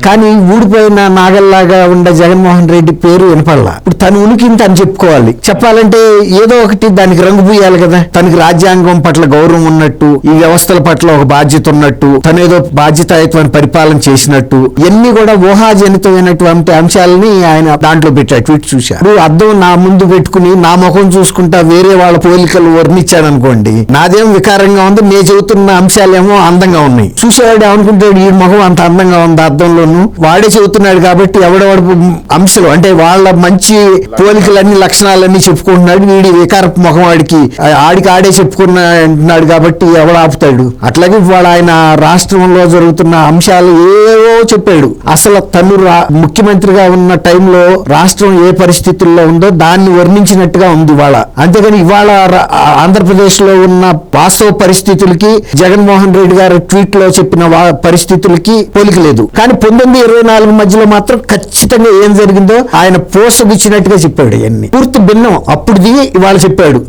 కానీ ఊడిపోయిన నాగల్లాగా ఉండే జగన్మోహన్ రెడ్డి పేరు వినపడలా. ఇప్పుడు తను ఉనికిని తను చెప్పుకోవాలి. చెప్పాలంటే ఏదో ఒకటి దానికి రంగు పూయాలి కదా. తనకి రాజ్యాంగం పట్ల గౌరవం ఉన్నట్టు, ఈ వ్యవస్థల పట్ల ఒక బాధ్యత ఉన్నట్టు, తను ఏదో బాధ్యతాయుతమైన పరిపాలన చేసినట్టు, ఇవన్నీ కూడా ఊహాజనితమైనటువంటి అంశాలని ఆయన దాంట్లో పెట్టాడు. ట్వీట్ చూశారు. అద్దం నా ముందు పెట్టుకుని నా ముఖం చూసుకుంటా వేరే వాళ్ళ పోలికలు వర్ణించాడు అనుకోండి, నాదేం వికారంగా ఉంది, నేను చెబుతున్న అంశాలేమో అందంగా ఉన్నాయి. చూసేవాడు అనుకుంటాడు ఈ ముఖం అంత అందంగా ఉంది అద్దంలో, వాడే చెబుతున్నాడు కాబట్టి ఎవడెవడు అంశాలు అంటే వాళ్ళ మంచి పోలికలన్నీ లక్షణాలన్నీ చెప్పుకుంటున్నాడు. వీడి వికారపు ముఖం ఆడికి ఆడే చెప్పుకున్నాడు కాబట్టి ఎవడు ఆపుతాడు. అట్లాగే వాడు ఆయన రాష్ట్రంలో జరుగుతున్న అంశాలు ఏవో చెప్పాడు. అసలు తను ముఖ్యమంత్రిగా ఉన్న టైంలో రాష్ట్రం ఏ పరిస్థితుల్లో ఉందో దాన్ని వర్ణించినట్టుగా ఉంది ఇవాళ. అంతేగాని ఇవాళ ఆంధ్రప్రదేశ్ లో ఉన్న వాస్తవ పరిస్థితులకి జగన్మోహన్ రెడ్డి గారు ట్వీట్ లో చెప్పిన పరిస్థితులకి పోలిక లేదు. కానీ 1924 మధ్యలో మాత్రం ఖచ్చితంగా ఏం జరిగిందో ఆయన పోసగిచ్చినట్టుగా చెప్పాడు. అవన్నీ పూర్తి భిన్నం. అప్పుడుది ఇవాళ చెప్పాడు.